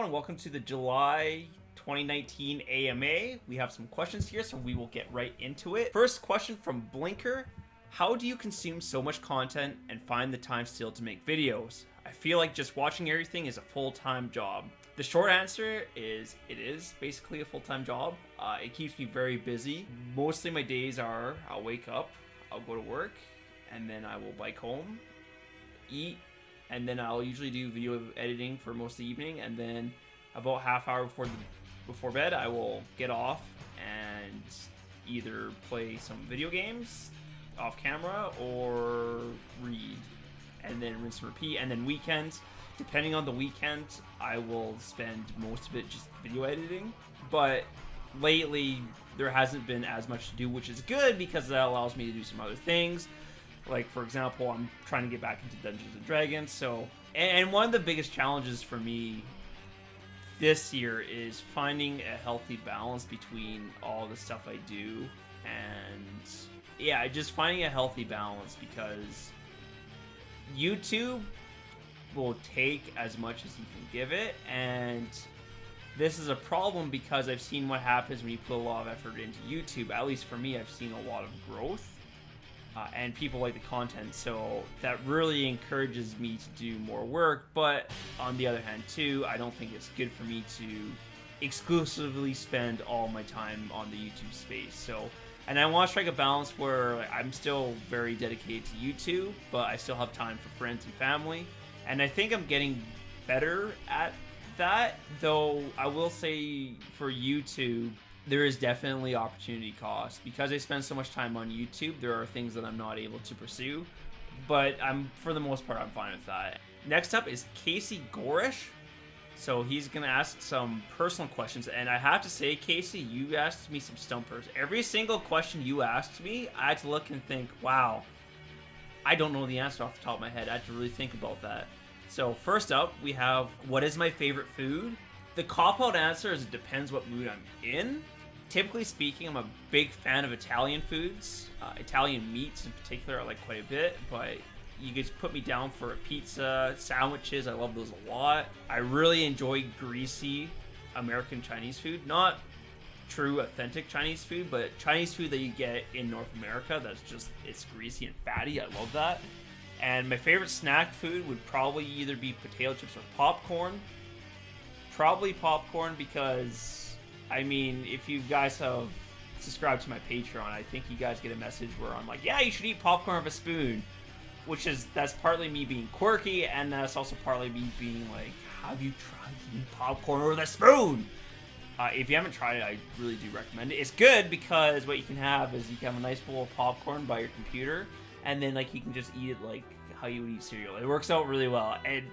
everyone. Welcome to the July 2019 AMA. We have some questions here, so we will get right into it. First question from Blinker. How do you consume so much content and find the time still to make videos? I feel like just watching everything is a full-time job. The short answer is it is basically a full-time job. It keeps me very busy. Mostly my days are I'll wake up, I'll go to work, and then I will bike home, eat, and then I'll usually do video editing for most of the evening, and then about half hour before bed I will get off and either play some video games off camera or read, and then rinse and repeat. And then weekends, depending on the weekend, I will spend most of it just video editing. But lately there hasn't been as much to do, which is good because that allows me to do some other things. Like, for example, I'm trying to get back into Dungeons & Dragons, so... And one of the biggest challenges for me this year is finding a healthy balance between all the stuff I do, and... yeah, just finding a healthy balance, because YouTube will take as much as you can give it, and this is a problem because I've seen what happens when you put a lot of effort into YouTube. At least for me, I've seen a lot of growth. And people like the content, so that really encourages me to do more work. But on the other hand too, I don't think it's good for me to exclusively spend all my time on the YouTube space. So, and I want to strike a balance where I'm still very dedicated to YouTube, but I still have time for friends and family. And I think I'm getting better at that, though I will say for YouTube, there is definitely opportunity cost. Because I spend so much time on YouTube, there are things that I'm not able to pursue, but for the most part, I'm fine with that. Next up is Casey Gorish. So he's gonna ask some personal questions, and I have to say, Casey, you asked me some stumpers. Every single question you asked me, I had to look and think, wow, I don't know the answer off the top of my head. I had to really think about that. So first up, we have, what is my favorite food? The cop-out answer is it depends what mood I'm in. Typically speaking, I'm a big fan of Italian foods. Italian meats in particular I like quite a bit, but you could put me down for a pizza, sandwiches, I love those a lot. I really enjoy greasy American Chinese food. Not true authentic Chinese food, but Chinese food that you get in North America that's just, it's greasy and fatty. I love that. And my favorite snack food would probably either be potato chips or popcorn. Probably popcorn because, I mean, if you guys have subscribed to my Patreon, I think you guys get a message where I'm like, yeah, you should eat popcorn with a spoon. That's partly me being quirky, and that's also partly me being like, have you tried eating popcorn with a spoon? If you haven't tried it, I really do recommend it. It's good because what you can have is you can have a nice bowl of popcorn by your computer, and then like you can just eat it like how you would eat cereal. It works out really well. And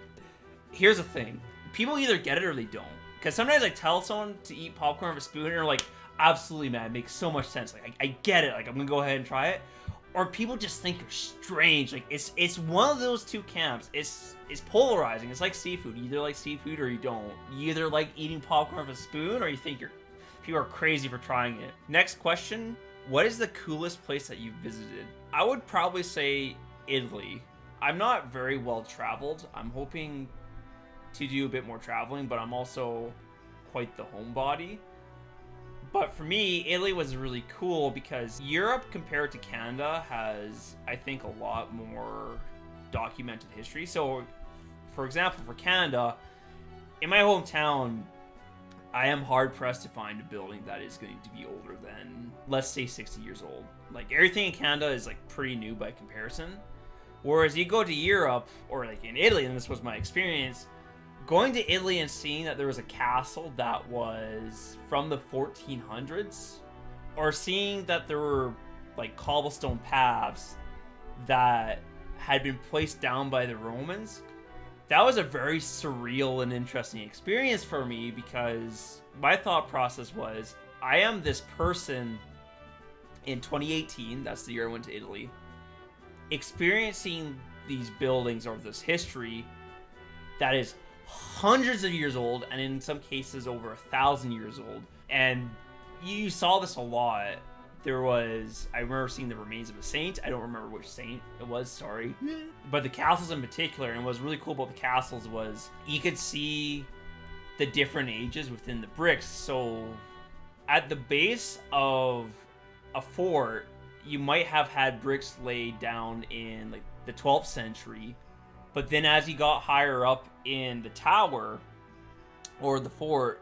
here's the thing. People either get it or they don't. Because sometimes I tell someone to eat popcorn with a spoon and they're like, absolutely, man, it makes so much sense. Like, I get it. Like, I'm going to go ahead and try it. Or people just think you're strange. Like, it's one of those two camps. It's polarizing. It's like seafood. You either like seafood or you don't. You either like eating popcorn with a spoon or you think people are crazy for trying it. Next question. What is the coolest place that you've visited? I would probably say Italy. I'm not very well traveled. I'm hoping to do a bit more traveling, but I'm also quite the homebody. But for me, Italy was really cool because Europe compared to Canada has, I think, a lot more documented history. So, for example, for Canada, in my hometown, I am hard-pressed to find a building that is going to be older than, let's say, 60 years old. Like, everything in Canada is, like, pretty new by comparison. Whereas you go to Europe, or, like, in Italy, and this was my experience, going to Italy and seeing that there was a castle that was from the 1400s, or seeing that there were like cobblestone paths that had been placed down by the Romans, that was a very surreal and interesting experience for me, because my thought process was, I am this person in 2018, that's the year I went to Italy, experiencing these buildings or this history that is hundreds of years old, and in some cases over 1,000 years old. And you saw this a lot. I remember seeing the remains of a saint. I don't remember which saint it was, sorry. But the castles in particular, and what was really cool about the castles was you could see the different ages within the bricks. So at the base of a fort, you might have had bricks laid down in like the 12th century, but then as you got higher up in the tower or the fort,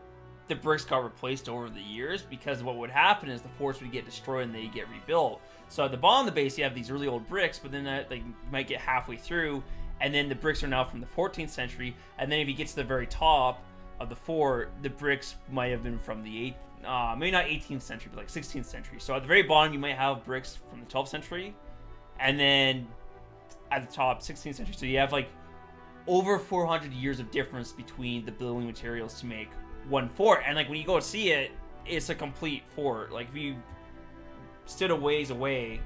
the bricks got replaced over the years, because what would happen is the forts would get destroyed and they get rebuilt. So at the bottom of the base, you have these really old bricks, but then that, like, you might get halfway through, and then the bricks are now from the 14th century, and then if you get to the very top of the fort, the bricks might have been from the maybe not 18th century, but like 16th century. So at the very bottom, you might have bricks from the 12th century, and then at the top, 16th century. So you have like over 400 years of difference between the building materials to make one fort. And like when you go to see it, it's a complete fort. Like if you stood a ways away,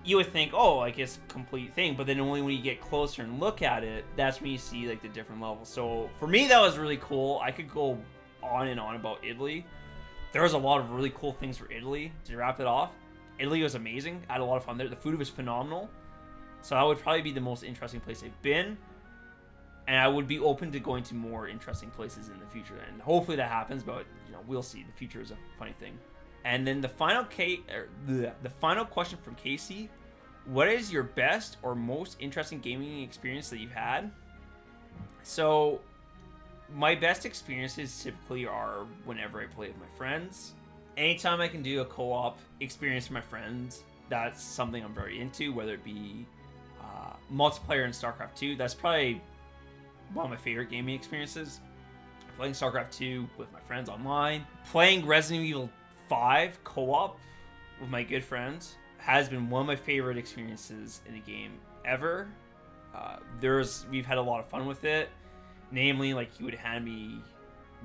you would think, oh, like it's a complete thing, but then only when you get closer and look at it, that's when you see like the different levels. So for me, that was really cool. I could go on and on about Italy. There was a lot of really cool things for Italy. To wrap it off, Italy was amazing. I had a lot of fun there. The food was phenomenal. So that would probably be the most interesting place I've been. And I would be open to going to more interesting places in the future. And hopefully that happens, but you know, we'll see. The future is a funny thing. And then the final question from Casey: what is your best or most interesting gaming experience that you've had? So my best experiences typically are whenever I play with my friends. Anytime I can do a co-op experience with my friends, that's something I'm very into, whether it be multiplayer in StarCraft 2. That's probably one of my favorite gaming experiences. Playing StarCraft 2 with my friends online. Playing Resident Evil 5 co-op with my good friends has been one of my favorite experiences in a game ever. We've had a lot of fun with it. Namely, like, he would hand me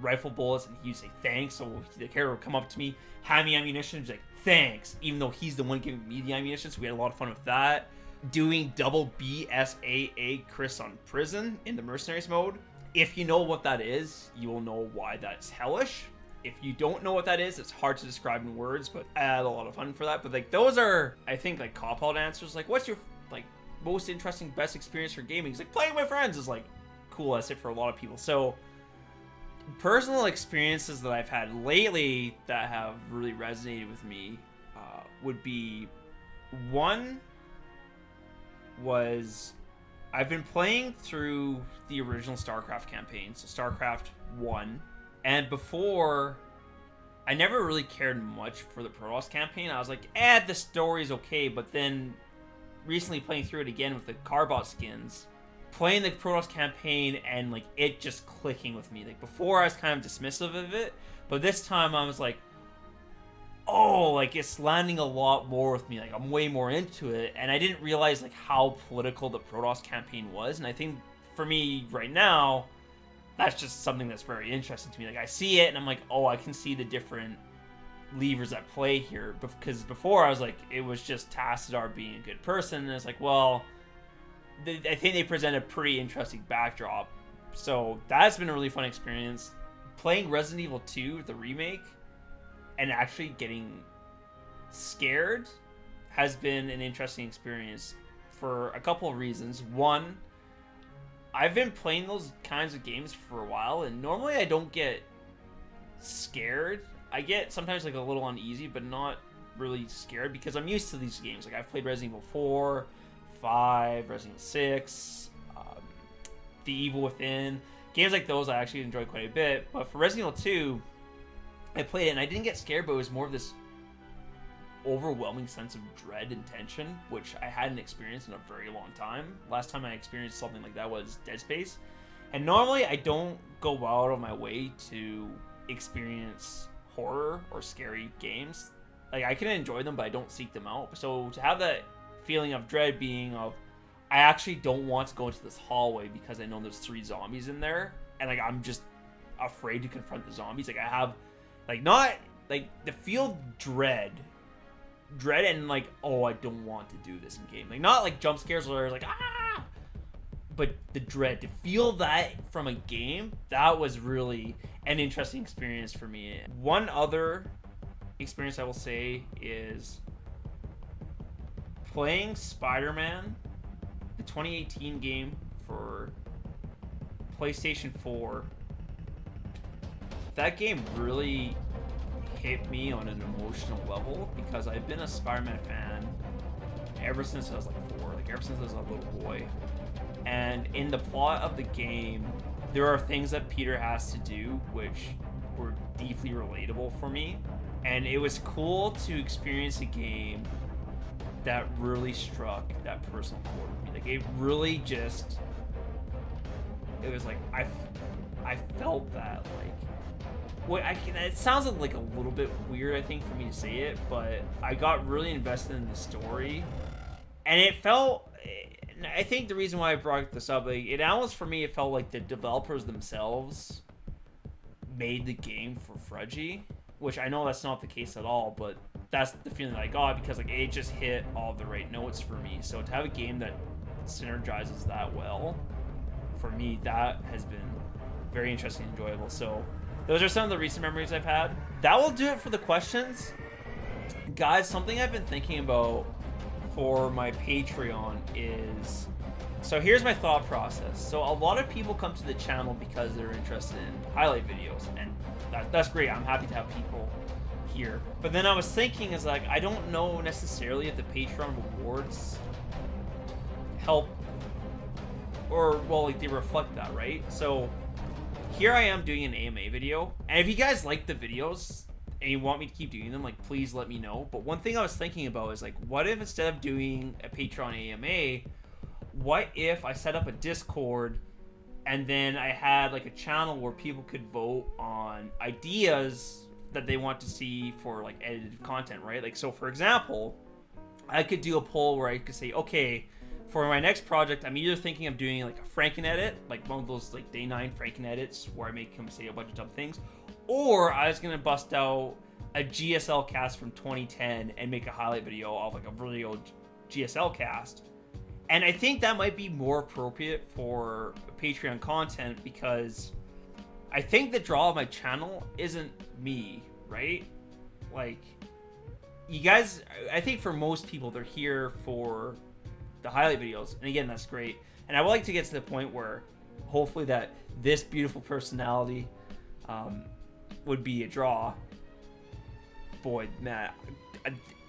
rifle bullets and he would say thanks. So the character would come up to me, hand me ammunition, and be like, thanks, even though he's the one giving me the ammunition. So we had a lot of fun with that. Doing double BSAA Chris on prison in the mercenaries mode. If you know what that is, you will know why that's hellish. If you don't know what that is, it's hard to describe in words, but I had a lot of fun for that. But like, those are, I think, like, cop-out answers. Like, what's your like most interesting, best experience for gaming? It's like, playing with my friends is like cool. That's it for a lot of people. So personal experiences that I've had lately that have really resonated with me would be, one was I've been playing through the original StarCraft campaign, so StarCraft 1, and before, I never really cared much for the Protoss campaign. I was like, the story's okay, but then recently playing through it again with the Carbot skins, playing the Protoss campaign and like it just clicking with me. Like before I was kind of dismissive of it, but this time I was like, oh, like it's landing a lot more with me. Like I'm way more into it, and I didn't realize like how political the Protoss campaign was. And I think for me right now, that's just something that's very interesting to me. Like I see it and I'm like, oh, I can see the different levers at play here. Because before I was like, it was just Tassadar being a good person, and it's like, well, I think they present a pretty interesting backdrop. So that's been a really fun experience. Playing Resident Evil 2, the remake, and actually getting scared has been an interesting experience for a couple of reasons. One, I've been playing those kinds of games for a while, and normally I don't get scared. I get sometimes like a little uneasy, but not really scared because I'm used to these games. Like I've played Resident Evil 4, 5, Resident Evil 6, The Evil Within. Games like those I actually enjoy quite a bit, but for Resident Evil 2, I played it and I didn't get scared, but it was more of this overwhelming sense of dread and tension, which I hadn't experienced in a very long time. Last time I experienced something like that was Dead Space. And normally I don't go out of my way to experience horror or scary games. Like I can enjoy them, but I don't seek them out. So to have that feeling of dread being of, I actually don't want to go into this hallway because I know there's 3 zombies in there, and like I'm just afraid to confront the zombies. Like I have like not like the feel dread and like, oh, I don't want to do this in game. Like not like jump scares where I was like, but the dread to feel that from a game, that was really an interesting experience for me. One other experience I will say is playing Spider-Man, the 2018 game for PlayStation 4, that game really hit me on an emotional level because I've been a Spider-Man fan ever since I was like 4, like ever since I was a little boy. And in the plot of the game, there are things that Peter has to do which were deeply relatable for me. And it was cool to experience a game that really struck that personal chord with me. Like, it really just, it was like, I felt that, it sounds like a little bit weird, I think, for me to say it, but I got really invested in the story. And it felt, I think the reason why I brought this up, like, it almost, for me, it felt like the developers themselves made the game for Frudgey, which I know that's not the case at all, but that's the feeling that I got because, like, it just hit all the right notes for me. So to have a game that synergizes that well, for me, that has been very interesting and enjoyable. So those are some of the recent memories I've had. That will do it for the questions. Guys, something I've been thinking about for my Patreon is, so here's my thought process. So a lot of people come to the channel because they're interested in highlight videos, and that's great. I'm happy to have people here. But then I was thinking, is like, I don't know necessarily if the Patreon rewards help, or, well, like, they reflect that, right? So here I am doing an AMA video, and if you guys like the videos and you want me to keep doing them, like, please let me know. But one thing I was thinking about is, like, what if instead of doing a Patreon AMA, what if I set up a Discord and then I had, like, a channel where people could vote on ideas that they want to see for, like, edited content, right? Like, so for example, I could do a poll where I could say, okay, for my next project, I'm either thinking of doing, like, a Franken edit, like one of those, like, day 9 Franken edits where I make him say a bunch of dumb things, or I was gonna bust out a GSL cast from 2010 and make a highlight video of, like, a really old GSL cast. And I think that might be more appropriate for Patreon content because I think the draw of my channel isn't me, right? Like, you guys, I think for most people, they're here for the highlight videos. And again, that's great. And I would like to get to the point where hopefully that this beautiful personality would be a draw. Boy, man,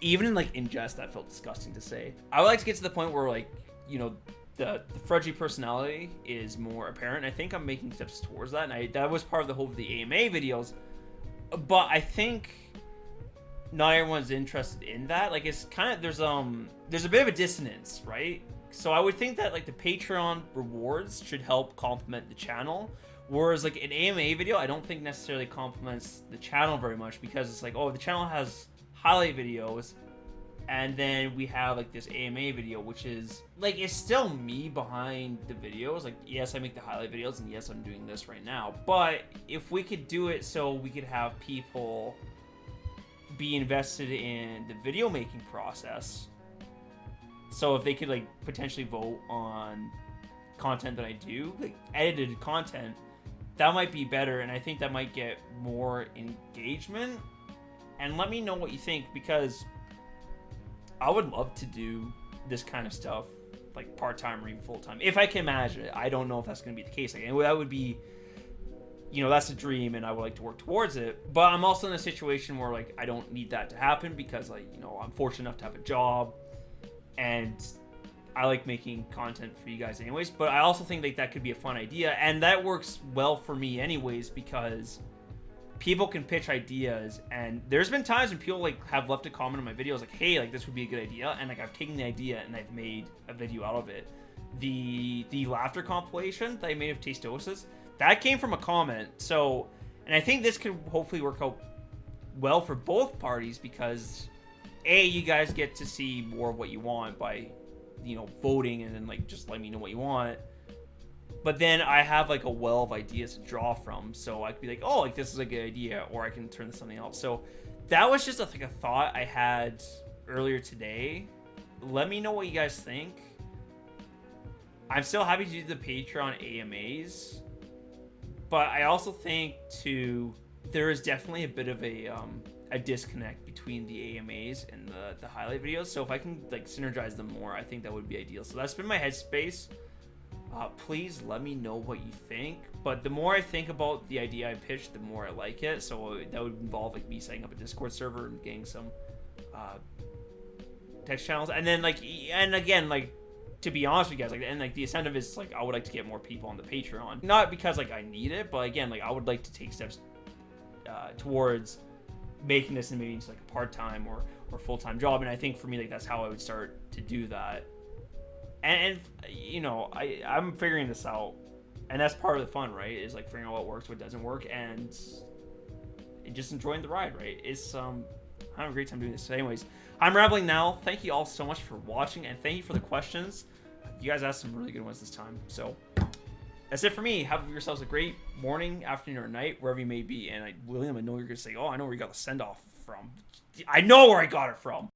even like in jest, that felt disgusting to say. I would like to get to the point where, like, you know, the Frudgey personality is more apparent. I think I'm making steps towards that, and that was part of the hope of the AMA videos. But I think not everyone's interested in that. Like, it's kind of, there's a bit of a dissonance, right? So I would think that, like, the Patreon rewards should help complement the channel, whereas, like, an AMA video I don't think necessarily complements the channel very much, because it's like, oh, the channel has highlight videos, and then we have, like, this AMA video, which is, like, it's still me behind the videos. Like, yes, I make the highlight videos, and yes, I'm doing this right now. But if we could do it so we could have people be invested in the video making process, so if they could, like, potentially vote on content that I do, like, edited content, that might be better, and I think that might get more engagement. And let me know what you think, because I would love to do this kind of stuff, like, part-time or even full-time, if I can imagine it. I don't know if that's going to be the case. Like, that would be, you know, that's a dream, and I would like to work towards it. But I'm also in a situation where, like, I don't need that to happen because, like, you know, I'm fortunate enough to have a job, and I like making content for you guys anyways. But I also think, like, that could be a fun idea, and that works well for me anyways, because people can pitch ideas, and there's been times when people, like, have left a comment on my videos like, hey, like, this would be a good idea, and, like, I've taken the idea and I've made a video out of it. The laughter compilation that I made of Tastosis, that came from a comment. So, and I think this could hopefully work out well for both parties, because A, you guys get to see more of what you want by, you know, voting, and then, like, just let me know what you want. But then I have, like, a well of ideas to draw from, so I could be like, oh, like, this is a good idea, or I can turn this something else. So that was just like a thought I had earlier today. Let me know what you guys think. I'm still happy to do the Patreon AMAs, but I also think too, there is definitely a bit of a disconnect between the AMAs and the highlight videos. So if I can, like, synergize them more, I think that would be ideal. So that's been my headspace Please let me know what you think. But the more I think about the idea I pitched, the more I like it. So that would involve like me setting up a Discord server and getting some text channels, and then like, and again, like, to be honest with you guys, like, and like the incentive is like I would like to get more people on the Patreon, not because like I need it, but again, like I would like to take steps towards making this and maybe into like a part-time or full-time job. And I think for me, like, that's how I would start to do that. And you know, I'm figuring this out, and that's part of the fun, right? Is like figuring out what works, what doesn't work, and just enjoying the ride, right? It's I'm having a great time doing this. So anyways, I'm rambling now. Thank you all so much for watching, and thank you for the questions. You guys asked some really good ones this time. So that's it for me. Have yourselves a great morning, afternoon, or night, wherever you may be. And William, I know you're gonna say, "Oh, I know where you got the send-off from." I know where I got it from.